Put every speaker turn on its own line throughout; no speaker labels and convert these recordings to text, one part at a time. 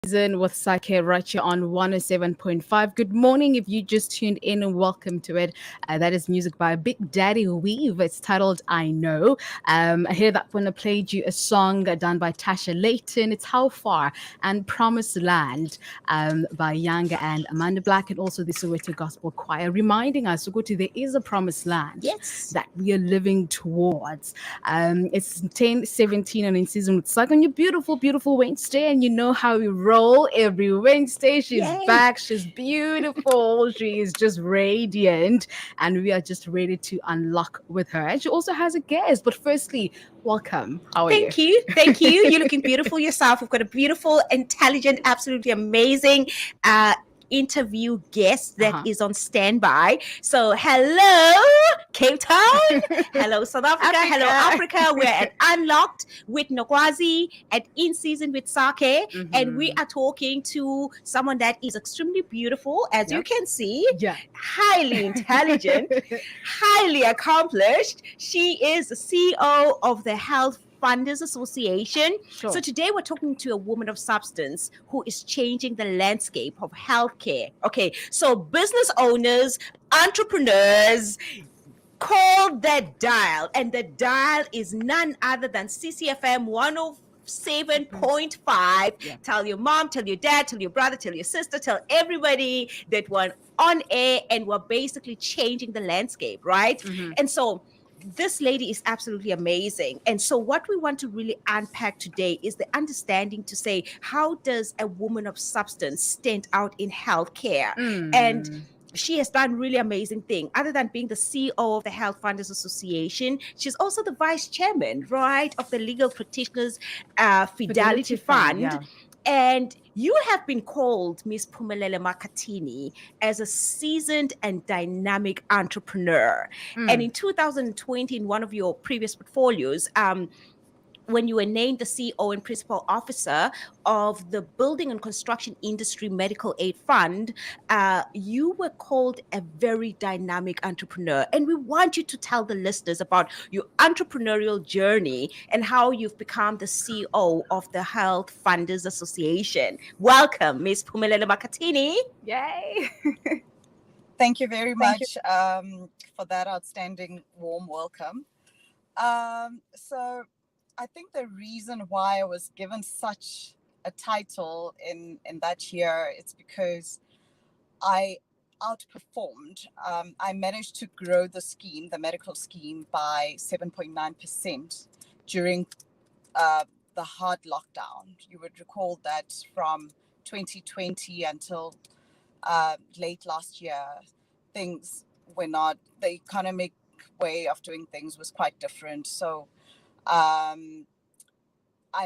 With Sake right here on 107.5. Good morning if you just tuned in and welcome to it. That is music by Big Daddy Weave. It's titled I Know. I hear that when I played you a song done by Tasha Layton. It's How Far and Promised Land by Younger and Amanda Black, and also the Soweto Gospel Choir, reminding us to go to there is a promised land
Yes.
that we are living towards. It's 10:17 and in season with Sake on your beautiful, beautiful Wednesday, and you know how we roll every Wednesday. She's
Yay.
back. She's beautiful. She is just radiant. And we are just ready to unlock with her. And she also has a guest. But firstly, welcome. How are you?
Thank you. Thank you. You're looking beautiful yourself. We've got a beautiful, intelligent, absolutely amazing interview guest that is on standby. So, hello, Cape Town. Hello, South Africa. Hello, Africa. We're at Unlocked with Nokwazi and In Season with Sake. And we are talking to someone that is extremely beautiful, as you can see.
Yeah.
Highly intelligent, highly accomplished. She is the CEO of the Health Funders Association.
Sure.
So today we're talking to a woman of substance who is changing the landscape of healthcare. Okay, so business owners, entrepreneurs, call that dial, and the dial is none other than CCFM 107.5.
Yeah.
Tell your mom, tell your dad, tell your brother, tell your sister, tell everybody that we're on air and we're basically changing the landscape, right? And so this lady is absolutely amazing. And so what we want to really unpack today is the understanding to say, how does a woman of substance stand out in healthcare? And she has done really amazing thing. Other than being the CEO of the Health Funders Association, she's also the vice chairman, right, of the Legal Practitioners Fidelity Fund.
Yeah.
And you have been called Miss Phumelele Makatini as a seasoned and dynamic entrepreneur. And in 2020, in one of your previous portfolios, when you were named the CEO and principal officer of the Building and Construction Industry Medical Aid Fund, you were called a very dynamic entrepreneur. And we want you to tell the listeners about your entrepreneurial journey and how you've become the CEO of the Health Funders Association. Welcome, Ms. Phumelele Makatini.
Yay.
Thank you very much for that outstanding warm welcome. So I think the reason why I was given such a title in that year, it's because I outperformed. I managed to grow the scheme, the medical scheme, by 7.9% during the hard lockdown. You would recall that from 2020 until late last year, things were not, the economic way of doing things was quite different. So I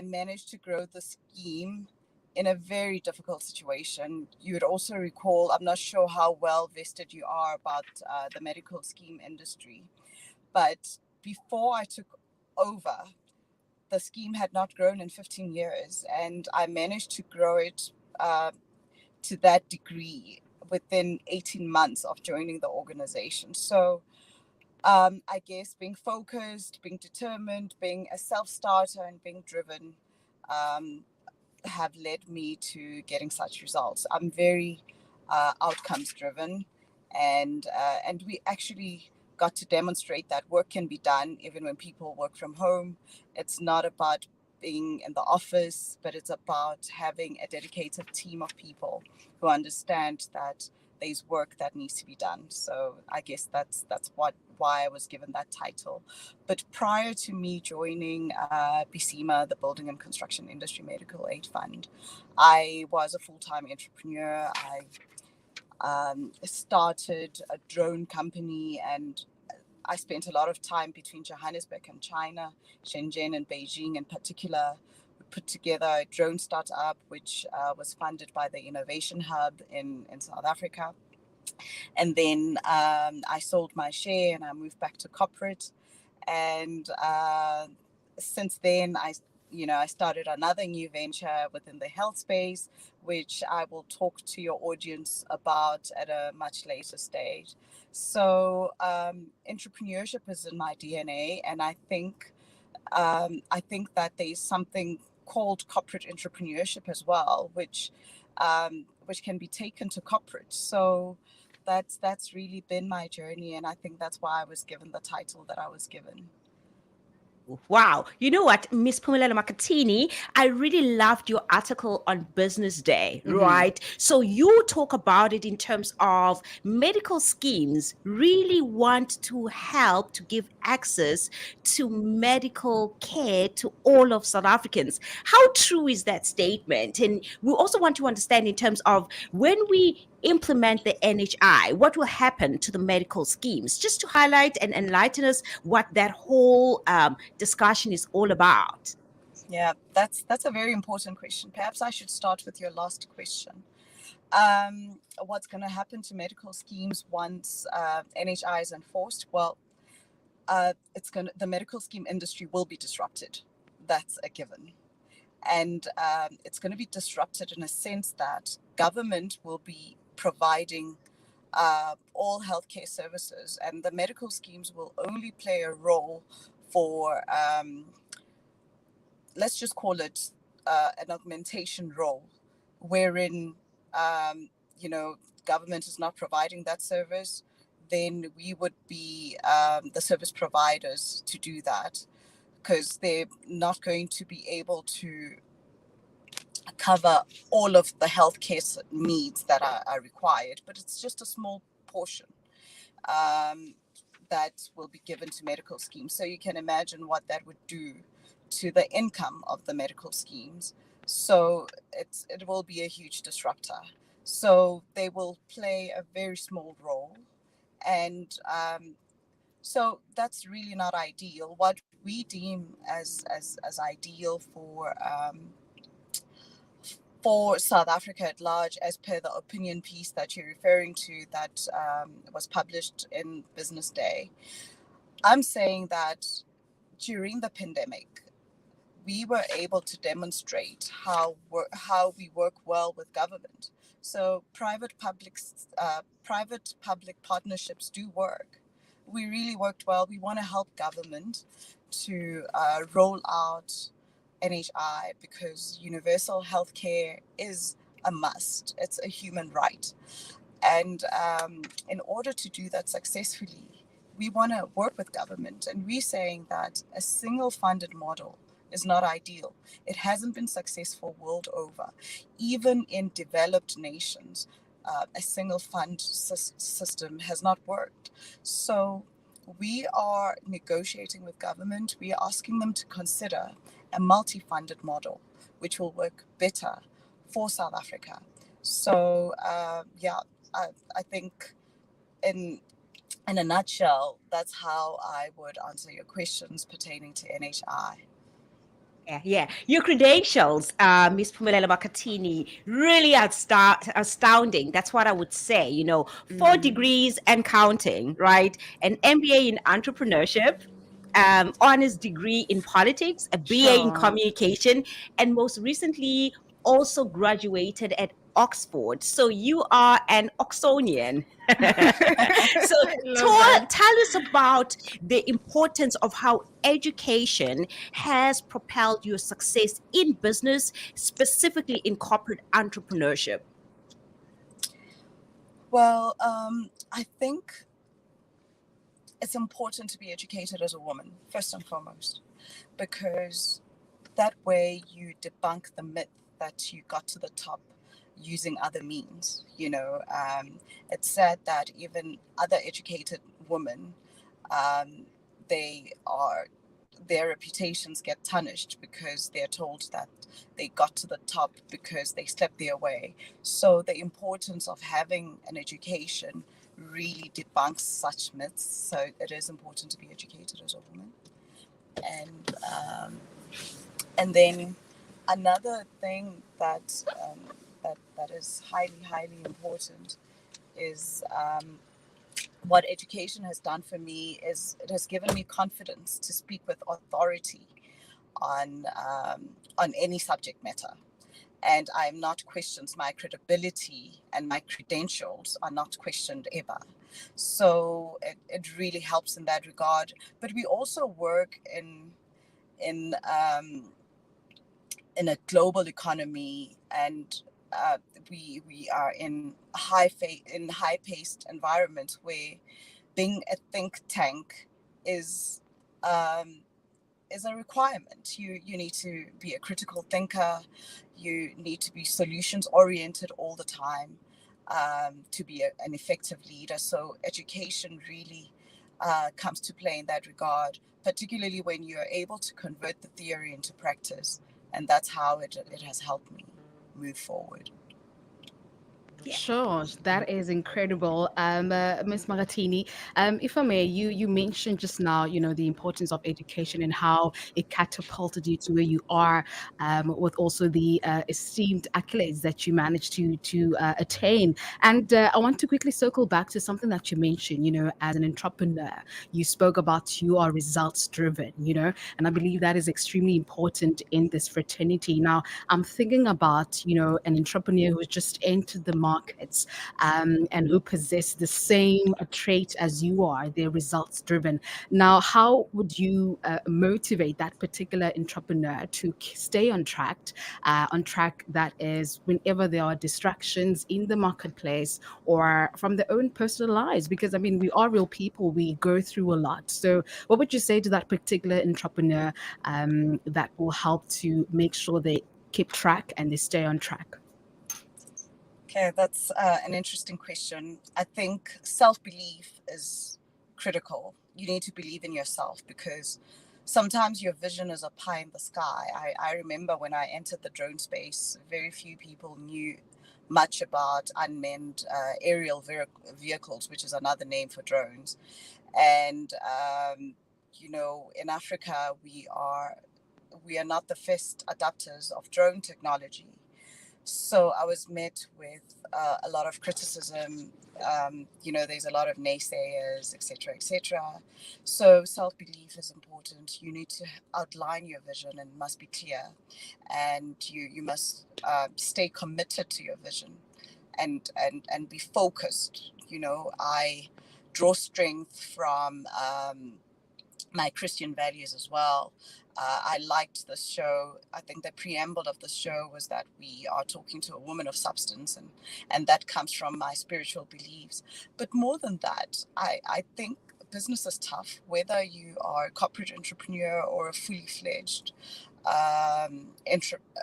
managed to grow the scheme in a very difficult situation. You would also recall, I'm not sure how well vested you are about the medical scheme industry, but before I took over, the scheme had not grown in 15 years, and I managed to grow it to that degree within 18 months of joining the organization. So I guess being focused, being determined, being a self-starter and being driven have led me to getting such results. I'm very outcomes driven, and we actually got to demonstrate that work can be done even when people work from home. It's not about being in the office, but it's about having a dedicated team of people who understand that there's work that needs to be done. So I guess that's why I was given that title. But prior to me joining BCMA, the Building and Construction Industry Medical Aid Fund, I was a full-time entrepreneur. I started a drone company, and I spent a lot of time between Johannesburg and China, Shenzhen and Beijing in particular. We put together a drone startup, which was funded by the Innovation Hub in South Africa. And then I sold my share and I moved back to corporate. And since then, I started another new venture within the health space, which I will talk to your audience about at a much later stage. So entrepreneurship is in my DNA, and I think that there's something called corporate entrepreneurship as well, which can be taken to corporate. So that's really been my journey, and I think that's why I was given the title that I was given.
Wow. You know what, Miss Phumelele Makatini, I really loved your article on Business Day, right? So you talk about it in terms of medical schemes really want to help to give access to medical care to all of South Africans. How true is that statement? And we also want to understand in terms of when we implement the NHI, what will happen to the medical schemes? Just to highlight and enlighten us what that whole discussion is all about.
Yeah, that's a very important question. Perhaps I should start with your last question. What's going to happen to medical schemes once NHI is enforced? Well, the medical scheme industry will be disrupted. That's a given. And it's going to be disrupted in a sense that government will be providing all healthcare services, and the medical schemes will only play a role for, let's just call it an augmentation role, wherein, government is not providing that service. Then we would be the service providers to do that, because they're not going to be able to cover all of the healthcare needs that are required, but it's just a small portion that will be given to medical schemes. So you can imagine what that would do to the income of the medical schemes. So it will be a huge disruptor. So they will play a very small role, and so that's really not ideal. What we deem as ideal for South Africa at large, as per the opinion piece that you're referring to that was published in Business Day, I'm saying that during the pandemic, we were able to demonstrate how we work well with government. So private-public partnerships do work. We really worked well. We want to help government to roll out NHI, because universal healthcare is a must. It's a human right. And in order to do that successfully, we want to work with government. And we're saying that a single funded model is not ideal. It hasn't been successful world over. Even in developed nations, a single fund system has not worked. So we are negotiating with government. We are asking them to consider a multi-funded model, which will work better for South Africa. So I think in a nutshell, that's how I would answer your questions pertaining to NHI.
Yeah. Your credentials, Miss Phumelele Makatini, really astounding. That's what I would say. 4 degrees and counting, right? An MBA in entrepreneurship, honors degree in politics, a BA in communication, and most recently also graduated at Oxford. So you are an Oxonian. So tell us about the importance of how education has propelled your success in business, specifically in corporate entrepreneurship.
Well, I think it's important to be educated as a woman, first and foremost, because that way you debunk the myth that you got to the top using other means. It's sad that even other educated women, their reputations get tarnished because they're told that they got to the top because they slept their way. So the importance of having an education really debunks such myths. So it is important to be educated as a woman. And then another thing that is highly important is what education has done for me is it has given me confidence to speak with authority on any subject matter, and I'm not questioned. My credibility and my credentials are not questioned ever. So it really helps in that regard. But we also work in in a global economy, and we are in high paced environments where being a think tank is um, is a requirement. You need to be a critical thinker. You need to be solutions oriented all the time, to be an effective leader. So education really comes to play in that regard, particularly when you're able to convert the theory into practice. And that's how it has helped me move forward.
Yeah.
Sure, that is incredible. Ms. Maratini, if I may, you mentioned just now, the importance of education and how it catapulted you to where you are, with also the esteemed accolades that you managed to attain. And I want to quickly circle back to something that you mentioned, as an entrepreneur, you spoke about you are results driven, and I believe that is extremely important in this fraternity. Now, I'm thinking about, an entrepreneur who has just entered the markets, and who possess the same trait as you are, they're results driven. Now, how would you motivate that particular entrepreneur to stay on track that is whenever there are distractions in the marketplace or from their own personal lives? Because I mean, we are real people, we go through a lot. So, what would you say to that particular entrepreneur that will help to make sure they keep track and they stay on track?
Okay, that's an interesting question. I think self-belief is critical. You need to believe in yourself, because sometimes your vision is a pie in the sky. I remember when I entered the drone space, very few people knew much about unmanned aerial vehicles, which is another name for drones. And in Africa, we are not the first adopters of drone technology. So I was met with a lot of criticism. There's a lot of naysayers, etc., etc. So self-belief is important. You need to outline your vision, and must be clear, and you must stay committed to your vision, and be focused. I draw strength from my Christian values as well. I liked this show. I think the preamble of the show was that we are talking to a woman of substance, and that comes from my spiritual beliefs. But more than that, I think business is tough, whether you are a corporate entrepreneur or a fully fledged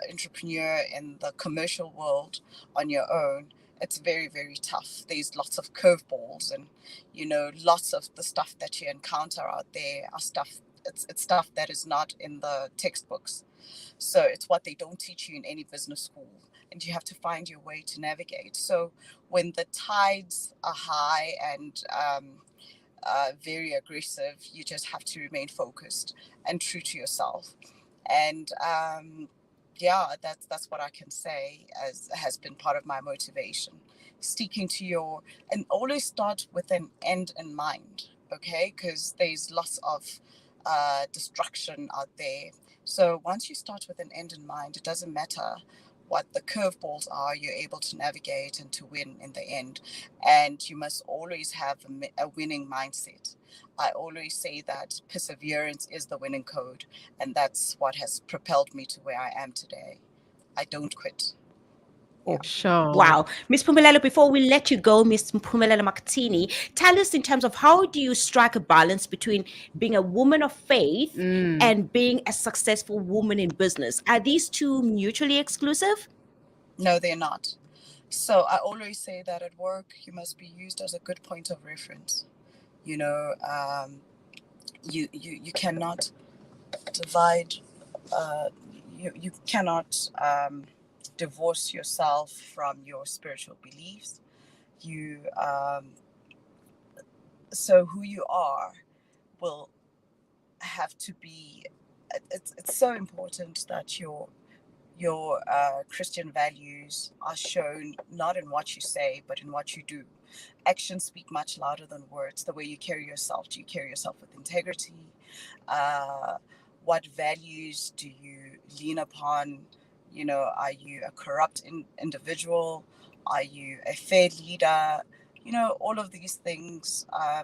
entrepreneur in the commercial world on your own. It's very, very tough. There's lots of curveballs, and lots of the stuff that you encounter out there are stuff. It's stuff that is not in the textbooks. So it's what they don't teach you in any business school, and you have to find your way to navigate. So when the tides are high and very aggressive, you just have to remain focused and true to yourself. And that's what I can say as has been part of my motivation. Sticking to and always start with an end in mind, okay? Because there's lots of destruction out there. So once you start with an end in mind, it doesn't matter what the curveballs are, you're able to navigate and to win in the end. And you must always have a winning mindset. I always say that perseverance is the winning code, and that's what has propelled me to where I am today. I don't quit. Yeah.
Sure.
Wow. Miss Phumelele, before we let you go, Miss Phumelele Makatini, tell us in terms of how do you strike a balance between being a woman of faith and being a successful woman in business? Are these two mutually exclusive?
No, they're not. So I always say that at work, you must be used as a good point of reference. You cannot divide, you cannot divorce yourself from your spiritual beliefs. So who you are will have to be, it's so important that your Christian values are shown not in what you say, but in what you do. Actions speak much louder than words. The way you carry yourself, do you carry yourself with integrity? What values do you lean upon? Are you a corrupt individual? Are you a fair leader? All of these things are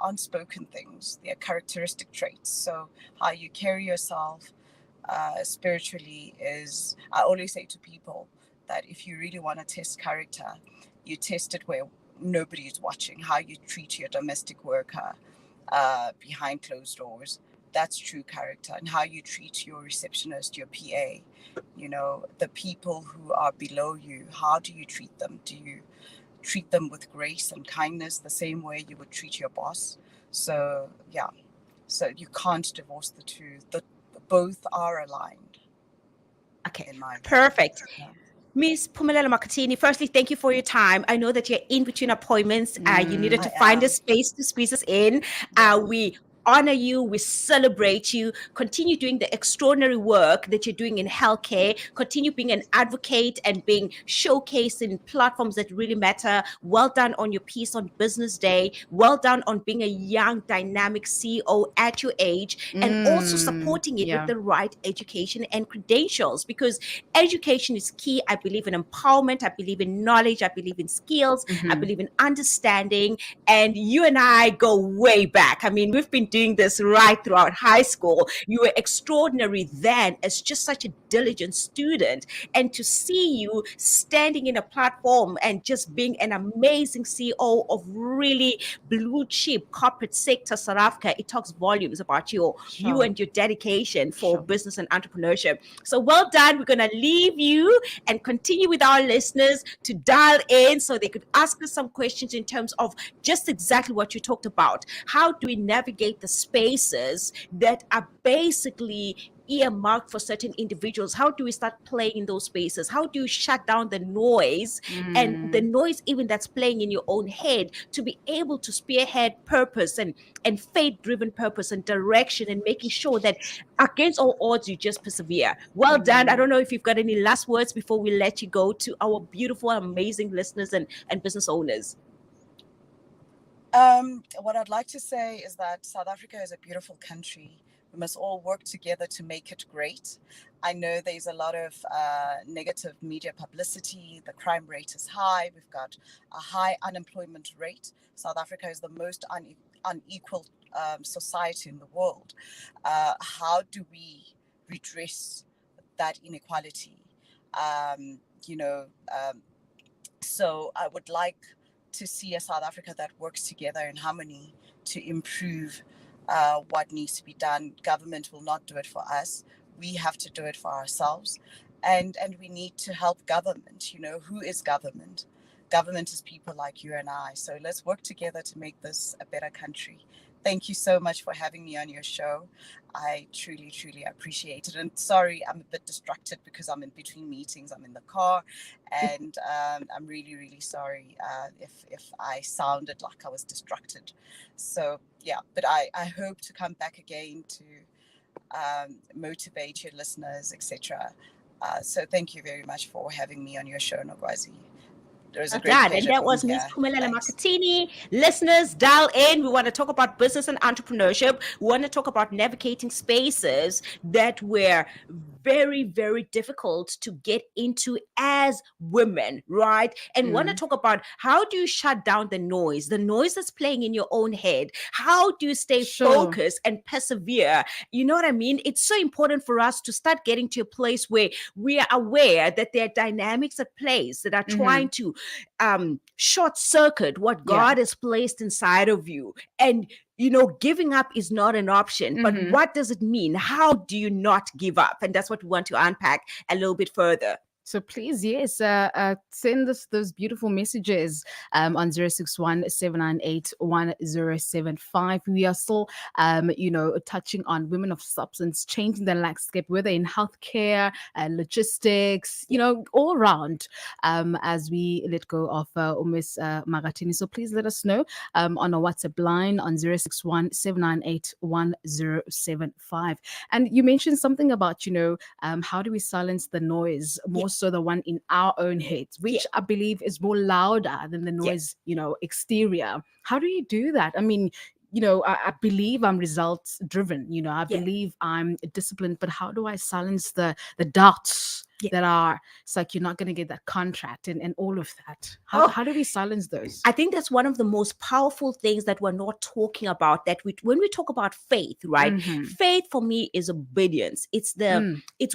unspoken things. They are characteristic traits. So how you carry yourself spiritually is, I always say to people that if you really want to test character, you test it where nobody is watching. How you treat your domestic worker behind closed doors, that's true character. And how you treat your receptionist, your PA, the people who are below you, how do you treat them? Do you treat them with grace and kindness the same way you would treat your boss? So yeah, so you can't divorce the two. Both are aligned.
Okay,
In my
perfect.
yeah.
Miss Phumelele Makatini, firstly, thank you for your time. I know that you're in between appointments. You needed
I
to find a
am.
space to squeeze us in.
Yeah.
We honor you. We celebrate you. Continue doing the extraordinary work that you're doing in healthcare. Continue being an advocate and being showcased in platforms that really matter. Well done on your piece on Business Day. Well done on being a young, dynamic CEO at your age, and also supporting it with
Yeah.
the right education and credentials, because education is key. I believe in empowerment. I believe in knowledge. I believe in skills. I believe in understanding. And you and I go way back. I mean, we've been doing this right throughout high school. You were extraordinary then as just such a diligent student. And to see you standing in a platform and just being an amazing CEO of really blue chip corporate sector South Africa, it talks volumes about you
Sure.
and your dedication for
Sure.
business and entrepreneurship. So well done. We're going to leave you and continue with our listeners to dial in so they could ask us some questions in terms of just exactly what you talked about. How do we navigate the spaces that are basically earmarked for certain individuals? How do we start playing in those spaces? How do you shut down the noise, and the noise even that's playing in your own head, to be able to spearhead purpose and faith driven purpose and direction, and making sure that against all odds you just persevere? Well done. I don't know if you've got any last words before we let you go to our beautiful, amazing listeners and business owners.
What I'd like to say is that South Africa is a beautiful country. We must all work together to make it great. I know there's a lot of negative media publicity. The crime rate is high. We've got a high unemployment rate. South Africa is the most unequal society in the world. How do we redress that inequality? Um, you know, um, so I would like to see a South Africa that works together in harmony to improve what needs to be done. Government will not do it for us. We have to do it for ourselves. And we need to help government. Who is government? Government is people like you and I. So let's work together to make this a better country. Thank you so much for having me on your show. I truly, truly appreciate it. And sorry, I'm a bit distracted because I'm in between meetings. I'm in the car, and I'm really, really sorry if I sounded like I was distracted. So yeah, but I hope to come back again to motivate your listeners, etc. So thank you very much for having me on your show, Nokwazi. It was a great
That. And
pleasure
that
being
was Miss
here.
Phumelele
Thanks.
Makatini. Listeners, dial in. We want to talk about business and entrepreneurship. We want to talk about navigating spaces that were very, very difficult to get into as women, right? And want to talk about how do you shut down the noise that's playing in your own head? How do you stay
Sure.
focused and persevere? You know what I mean? It's so important for us to start getting to a place where we are aware that there are dynamics at place that are trying to short circuit what
Yeah.
God has placed inside of you. And giving up is not an option. But what does it mean? How do you not give up? And that's what we want to unpack a little bit further.
So please, yes, send us those beautiful messages on 061-798-1075. We are still, touching on women of substance, changing the landscape, whether in healthcare, logistics, all around, as we let go of Miss Makatini. So please let us know on our WhatsApp line on 061-798-1075. And you mentioned something about, how do we silence the noise, more so the one in our own heads, which I believe is more louder than the noise, exterior. How do you do that? I mean, I believe I'm results driven. I believe I'm disciplined, but how do I silence the doubts
Yeah.
that are, it's like you're not going to get that contract and all of that.
Oh,
How do we silence those?
I think that's one of the most powerful things that we're not talking about. That when we talk about faith, right? Faith for me is obedience. It's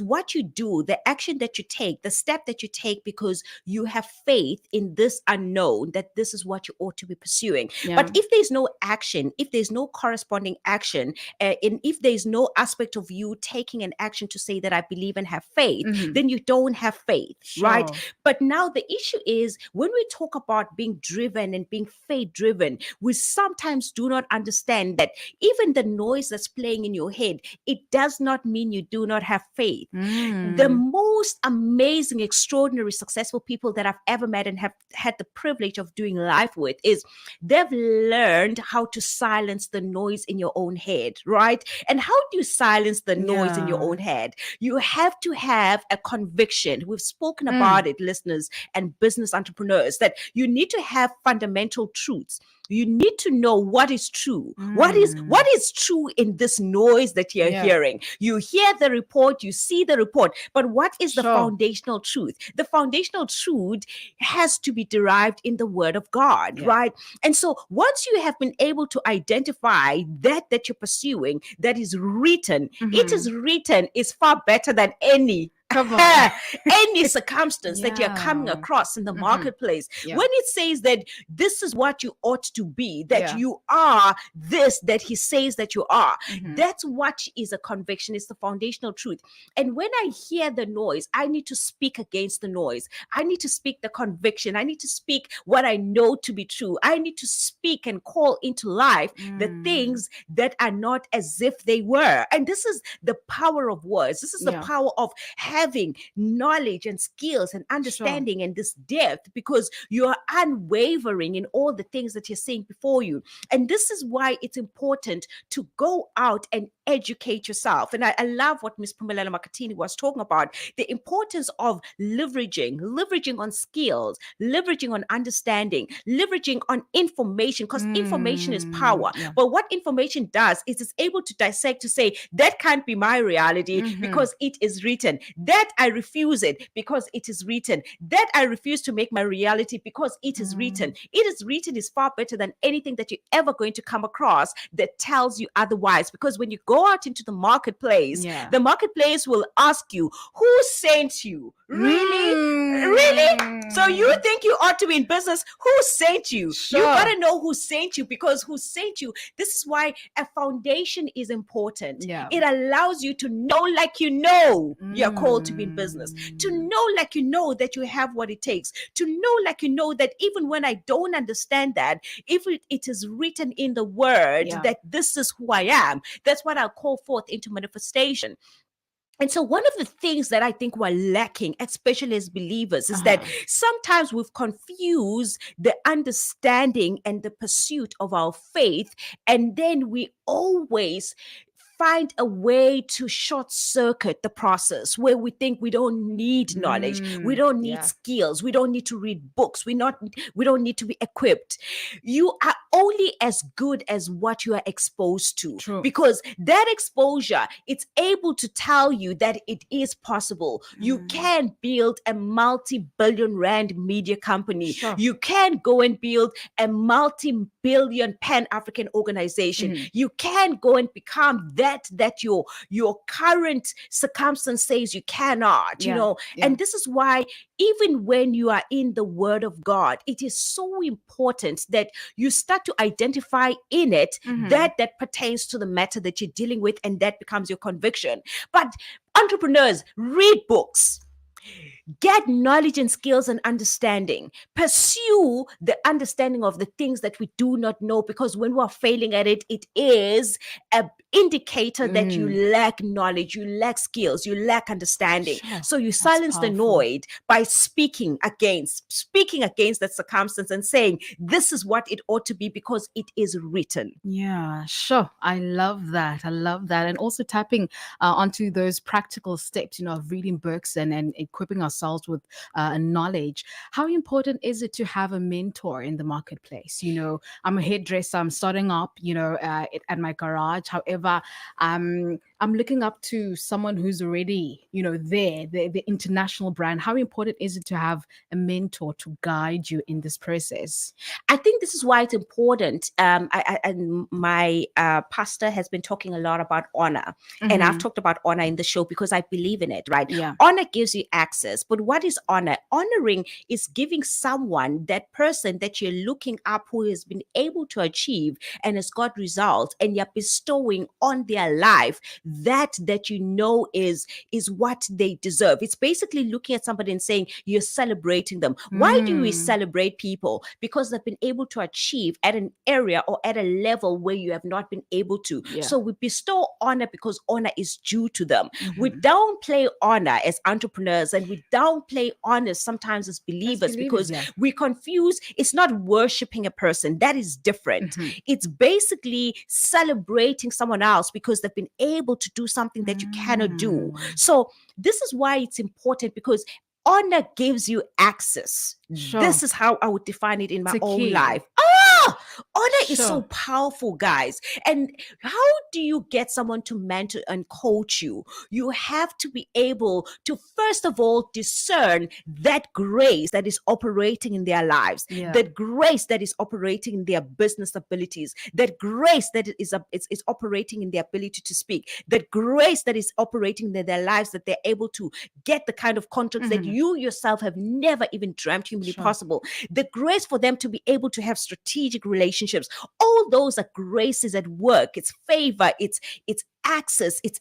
what you do, the action that you take, the step that you take because you have faith in this unknown, that this is what you ought to be pursuing.
Yeah.
But if there's no action, if there's no corresponding action, and if there's no aspect of you taking an action to say that I believe and have faith, then you don't have faith, right?
Sure.
But now the issue is when we talk about being driven and being faith driven, we sometimes do not understand that even the noise that's playing in your head, it does not mean you do not have faith. The most amazing, extraordinary, successful people that I've ever met and have had the privilege of doing life with is they've learned how to silence the noise in your own head, right? And how do you silence the noise in your own head? You have to have a conviction. We've spoken about it, listeners and business entrepreneurs, that you need to have fundamental truths. You need to know what is true. What is true in this noise that you're hearing? You hear the report, you see the report, but what is the foundational truth? The foundational truth has to be derived in the word of God, right? And so once you have been able to identify that you're pursuing, that is written, it is written is far better than any any circumstance that you're coming across in the marketplace. When it says that this is what you ought to be, that you are this, that he says that you are, that's what is a conviction. It's the foundational truth. And when I hear the noise, I need to speak against the noise. I need to speak the conviction. I need to speak what I know to be true. I need to speak and call into life the things that are not as if they were. And this is the power of words. This is the power of having knowledge and skills and understanding and this depth, because you are unwavering in all the things that you're saying before you. And this is why it's important to go out and educate yourself. And I love what Ms. Phumelele Makatini was talking about, the importance of leveraging on skills, leveraging on understanding, leveraging on information, because information is power. But what information does is it's able to dissect, to say, that can't be my reality because it is written. That I refuse it because it is written. That I refuse to make my reality because it is written. It is written is far better than anything that you're ever going to come across that tells you otherwise. Because when you go out into the marketplace will ask you, who sent you? Really? So you think you ought to be in business? Who sent you? You gotta know who sent you, because who sent you? This is why a foundation is important. It allows you to know like you know you're called to be in business, to know like you know that you have what it takes, to know like you know that even when I don't understand that, if it is written in the word that this is who I am, that's what I'll call forth into manifestation. And so one of the things that I think we're lacking, especially as believers, is that sometimes we've confused the understanding and the pursuit of our faith, and then we always find a way to short circuit the process, where we think we don't need knowledge, we don't need skills, we don't need to read books, we don't need to be equipped. You are only as good as what you are exposed to.
True.
Because that exposure, it's able to tell you that it is possible. You can build a multi-billion rand media company. You can go and build a multi-billion pan-African organization. You can go and become that your current circumstance says you cannot, you know. And this is why even when you are in the word of God, it is so important that you start to identify in it that pertains to the matter that you're dealing with, and that becomes your conviction. But entrepreneurs, read books. Get knowledge and skills and understanding. Pursue the understanding of the things that we do not know, because when we are failing at it, it is an indicator that you lack knowledge, you lack skills, you lack understanding. So you silence the noise by speaking against that circumstance and saying, this is what it ought to be because it is written.
Yeah, sure. I love that. And also tapping onto those practical steps, of reading books and equipping ourselves with knowledge. How important is it to have a mentor in the marketplace? I'm a hairdresser. I'm starting up, at my garage. However, I'm looking up to someone who's already, there, the international brand. How important is it to have a mentor to guide you in this process?
I think this is why it's important. And my pastor has been talking a lot about honor, and I've talked about honor in the show because I believe in it, right?
Yeah.
Honor gives you access, but what is honor? Honoring is giving someone, that person that you're looking up, who has been able to achieve and has got results, and you're bestowing on their life that is what they deserve. It's basically looking at somebody and saying you're celebrating them. Why do we celebrate people? Because they've been able to achieve at an area or at a level where you have not been able to.
Yeah.
So we bestow honor because honor is due to them. We downplay honor as entrepreneurs, and we downplay honor sometimes as believers because
yeah.
we confuse. It's not worshiping a person. That is different. It's basically celebrating someone else because they've been able to do something that you cannot do. So this is why it's important, because honor gives you access.
Sure.
This is how I would define it in my
It's a
own
key.
life. Honor is so
Sure.
powerful, guys. And how do you get someone to mentor and coach you? You have to be able to, first of all, discern that grace that is operating in their lives,
Yeah.
that grace that is operating in their business abilities, that grace that is operating in their ability to speak, that grace that is operating in their lives, that they're able to get the kind of contracts that you yourself have never even dreamt humanly
Sure.
possible, the grace for them to be able to have strategic relationships. All those are graces at work. It's favor, it's access, it's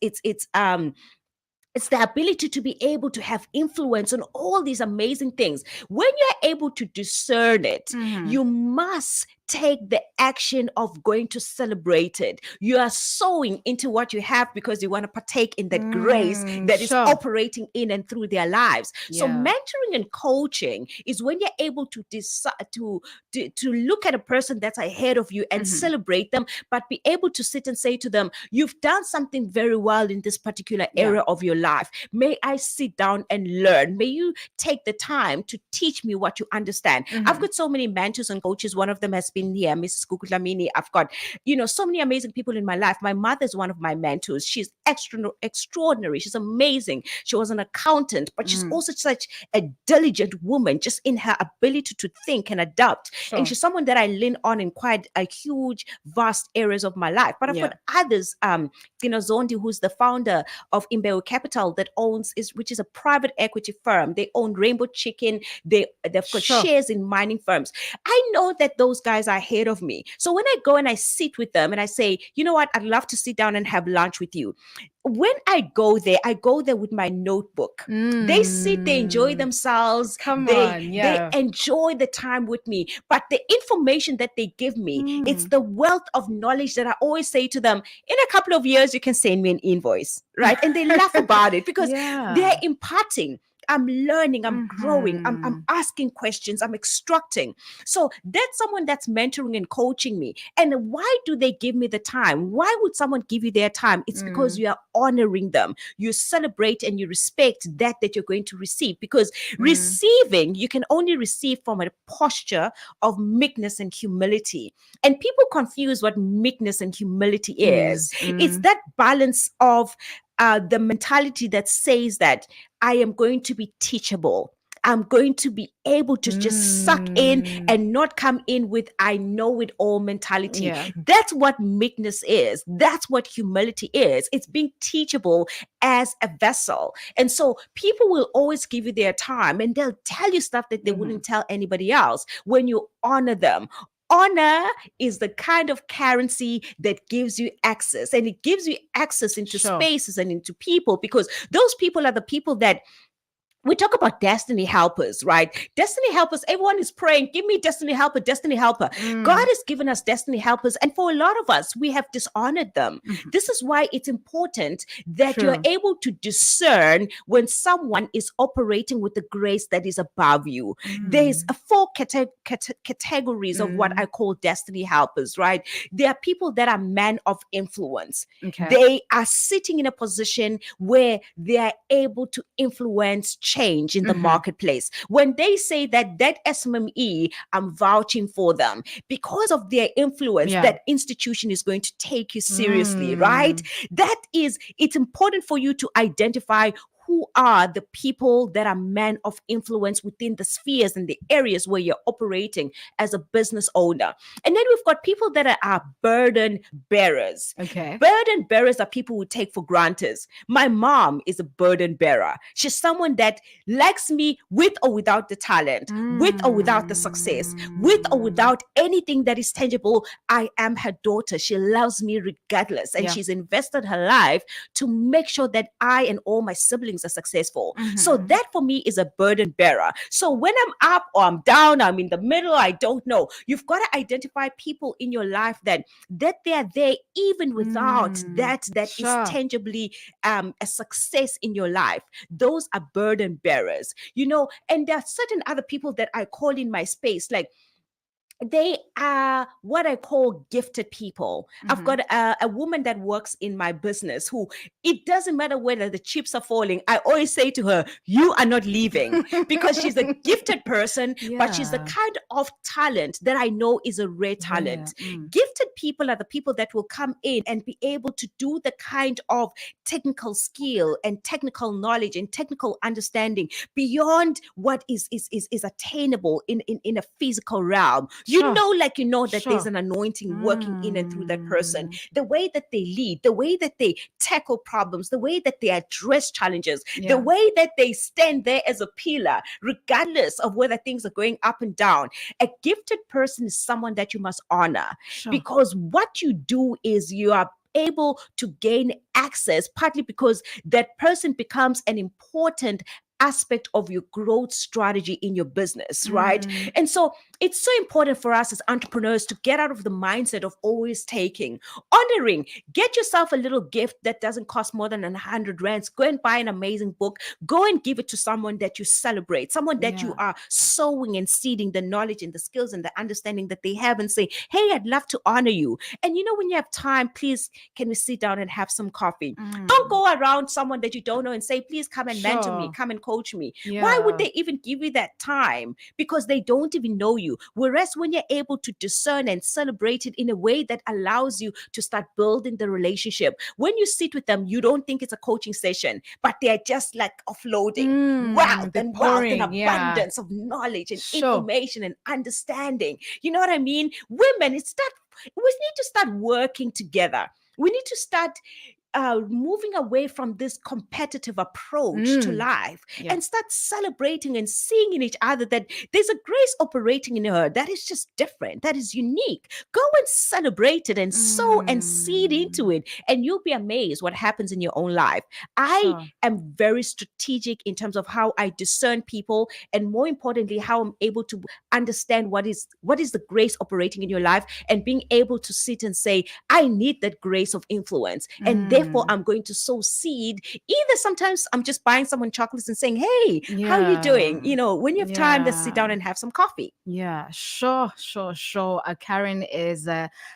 the ability to be able to have influence on all these amazing things. When you're able to discern it, you must take the action of going to celebrate it. You are sowing into what you have because you want to partake in that grace that is
Sure.
operating in and through their lives. So
Yeah.
mentoring and coaching is when you're able to decide to look at a person that's ahead of you and celebrate them, but be able to sit and say to them, you've done something very well in this particular area of your life. May I sit down and learn? May you take the time to teach me what you understand. I've got so many mentors and coaches. One of them has been here, Mrs. Kukutlamini. I've got, so many amazing people in my life. My mother's one of my mentors. She's extraordinary. She's amazing. She was an accountant, but she's also such a diligent woman, just in her ability to think and adapt.
Sure.
And she's someone that I lean on in quite a huge, vast areas of my life. But I've got others, Zondi, who's the founder of Imbeo Capital, which is a private equity firm. They own Rainbow Chicken. They've got shares in mining firms. I know that those guys are ahead of me. So when I go and I sit with them and I say, you know what, I'd love to sit down and have lunch with you. When I go there with my notebook. They sit, they enjoy themselves. They enjoy the time with me. But the information that they give me, it's the wealth of knowledge that I always say to them, in a couple of years, you can send me an invoice, right? And they laugh about it because they're imparting. I'm learning, I'm growing, I'm asking questions, I'm extracting. So that's someone that's mentoring and coaching me. And why do they give me the time? Why would someone give you their time? It's because you are honoring them. You celebrate and you respect that you're going to receive, because receiving, you can only receive from a posture of meekness and humility. And people confuse what meekness and humility is. It's that balance of the mentality that says that I am going to be teachable. I'm going to be able to just suck in and not come in with I know it all mentality.
Yeah.
That's what meekness is. That's what humility is. It's being teachable as a vessel. And so people will always give you their time and they'll tell you stuff that they wouldn't tell anybody else when you honor them. Honor is the kind of currency that gives you access, and it gives you access into spaces and into people, because those people are the people that we talk about destiny helpers, right? Destiny helpers, everyone is praying, give me destiny helper, destiny helper. God has given us destiny helpers. And for a lot of us, we have dishonored them. This is why it's important that you're able to discern when someone is operating with the grace that is above you. There's a four categories of what I call destiny helpers, right? There are people that are men of influence.
Okay.
They are sitting in a position where they are able to influence change in the marketplace. When they say that SMME, I'm vouching for them because of their influence, that institution is going to take you seriously, right? It's important for you to identify who are the people that are men of influence within the spheres and the areas where you're operating as a business owner. And then we've got people that are burden bearers.
Okay.
Burden bearers are people who take for granted. My mom is a burden bearer. She's someone that likes me with or without the talent, with or without the success, with or without anything that is tangible. I am her daughter. She loves me regardless. And she's invested her life to make sure that I and all my siblings are successful. So that for me is a burden bearer. So when I'm up or I'm down, I'm in the middle, I don't know. You've got to identify people in your life that they are there even without that is tangibly a success in your life. Those are burden bearers, and there are certain other people that I call in my space, like they are what I call gifted people. I've got a woman that works in my business who, it doesn't matter whether the chips are falling, I always say to her, you are not leaving, because she's a gifted person, but she's the kind of talent that I know is a rare talent. Gifted people are the people that will come in and be able to do the kind of technical skill and technical knowledge and technical understanding beyond what is attainable in a physical realm. That there's an anointing working in and through that person. The way that they lead, the way that they tackle problems, the way that they address challenges, the way that they stand there as a pillar, regardless of whether things are going up and down. A gifted person is someone that you must honor, because what you do is you are able to gain access, partly because that person becomes an important aspect of your growth strategy in your business, right? And so it's so important for us as entrepreneurs to get out of the mindset of always taking, honoring. Get yourself a little gift that doesn't cost more than 100 rands. Go and buy an amazing book. Go and give it to someone that you celebrate, someone that you are sowing and seeding the knowledge and the skills and the understanding that they have, and say, hey, I'd love to honor you. And when you have time, please, can we sit down and have some coffee? Don't go around someone that you don't know and say, please come and mentor me, come and coach me. Why would they even give you that time? Because they don't even know you. Whereas when you're able to discern and celebrate it in a way that allows you to start building the relationship, when you sit with them, you don't think it's a coaching session, but they're just like offloading wealth and abundance of knowledge and information and understanding. You know what I mean? Women, we need to start working together. We need to start moving away from this competitive approach to life and start celebrating and seeing in each other that there's a grace operating in her that is just different, that is unique. Go and celebrate it and sow and seed into it, and you'll be amazed what happens in your own life. I am very strategic in terms of how I discern people, and more importantly, how I'm able to understand what is the grace operating in your life, and being able to sit and say, I need that grace of influence, and therefore I'm going to sow seed. Either sometimes I'm just buying someone chocolates and saying, hey, how are you doing? When you have time, let's sit down and have some coffee.
Sure. Karen is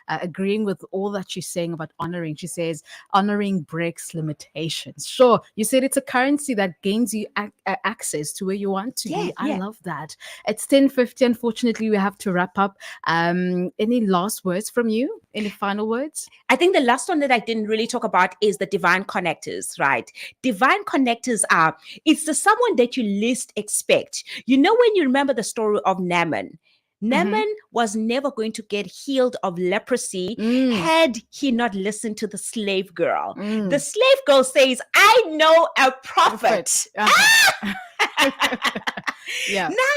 agreeing with all that you're saying about honoring. She says honoring breaks limitations. Sure, you said it's a currency that gains you access to where you want to be. I love that. It's 10:50. Unfortunately, we have to wrap up. Any last words from you? Any final words?
I think the last one that I didn't really talk about is the divine connectors, right? Divine connectors it's the someone that you least expect. When you remember the story of Naaman was never going to get healed of leprosy had he not listened to the slave girl. The slave girl says, I know a prophet.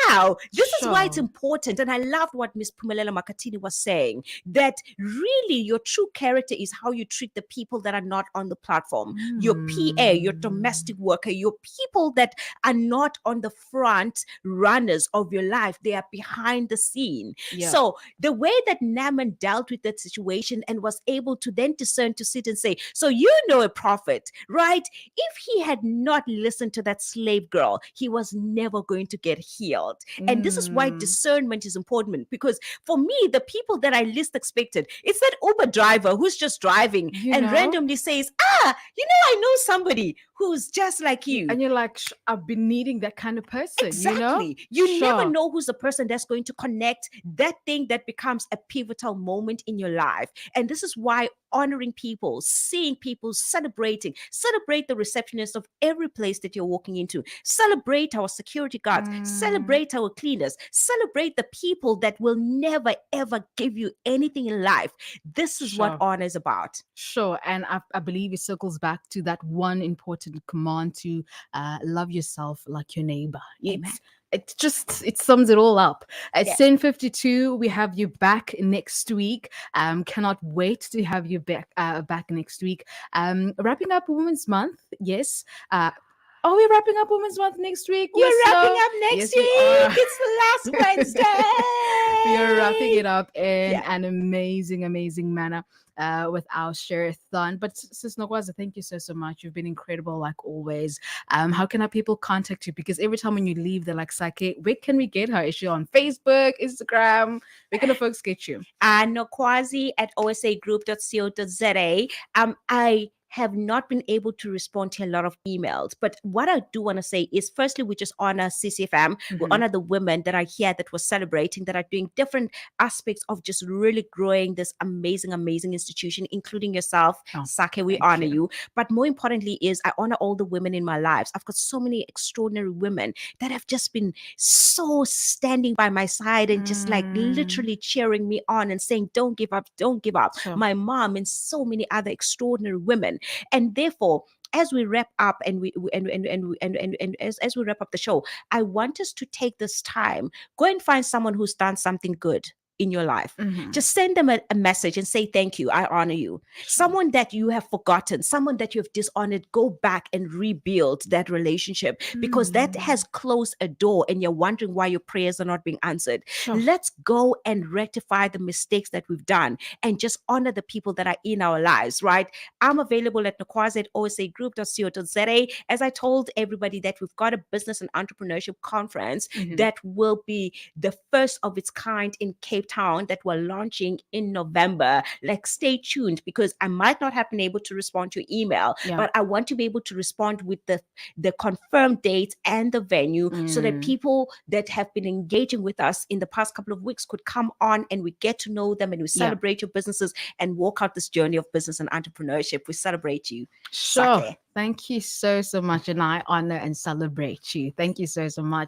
Now, this is why it's important. And I loved what Miss Phumelele Makatini was saying, that really your true character is how you treat the people that are not on the platform. Your PA, your domestic worker, your people that are not on the front runners of your life. They are behind the scene. So the way that Naaman dealt with that situation and was able to then discern, to sit and say, so a prophet, right? If he had not listened to that slave girl, he was never going to to get healed. And this is why discernment is important, because for me, the people that I least expected, it's that Uber driver who's just driving and randomly says, I know somebody who's just like you.
And you're like, I've been needing that kind of person.
Exactly. You never know who's the person that's going to connect that thing that becomes a pivotal moment in your life. And this is why honoring people, seeing people, celebrate the receptionist of every place that you're walking into, celebrate our security guards, celebrate our cleaners, celebrate the people that will never ever give you anything in life. This is what honor is about.
Sure. And I believe it circles back to that one important command to love yourself like your neighbor. It sums it all up. At 10:52, we have you back next week. Cannot wait to have you back next week. Wrapping up Women's Month. Yes. Are we wrapping up Women's Month next week?
We're wrapping up next week. It's the last Wednesday.
We are wrapping it up in an amazing manner with our share-a-thon. But Sis Nokwazi, thank you so much. You've been incredible, like always. How can our people contact you? Because every time when you leave, they're like, Sake, where can we get her? Is she on Facebook, Instagram? Where can the folks get you?
Nokwazi at osagroup.co.za. I have not been able to respond to a lot of emails. But what I do want to say is, firstly, we just honor CCFM. We honor the women that are here, that were celebrating, that are doing different aspects of just really growing this amazing institution, including yourself, Sake. We honor you. But more importantly is, I honor all the women in my lives. I've got so many extraordinary women that have just been so standing by my side and just like literally cheering me on and saying, don't give up. Sure. My mom and so many other extraordinary women. And therefore, as we wrap up as we wrap up the show, I want us to take this time, go and find someone who's done something good in your life. Just send them a message and say, thank you, I honor you. Someone that you have forgotten, someone that you have dishonored, go back and rebuild that relationship, because that has closed a door and you're wondering why your prayers are not being answered. Let's go and rectify the mistakes that we've done and just honor the people that are in our lives, right? I'm available at Nokwazi at osagroup.co.za. As I told everybody, that we've got a business and entrepreneurship conference that will be the first of its kind in Cape Town, that we're launching in November. Like, stay tuned, because I might not have been able to respond to your email, but I want to be able to respond with the confirmed date and the venue, so that people that have been engaging with us in the past couple of weeks could come on and we get to know them and we celebrate your businesses and walk out this journey of business and entrepreneurship. We celebrate you.
Sure. Sake. Thank you so much. And I honor and celebrate you. Thank you so much.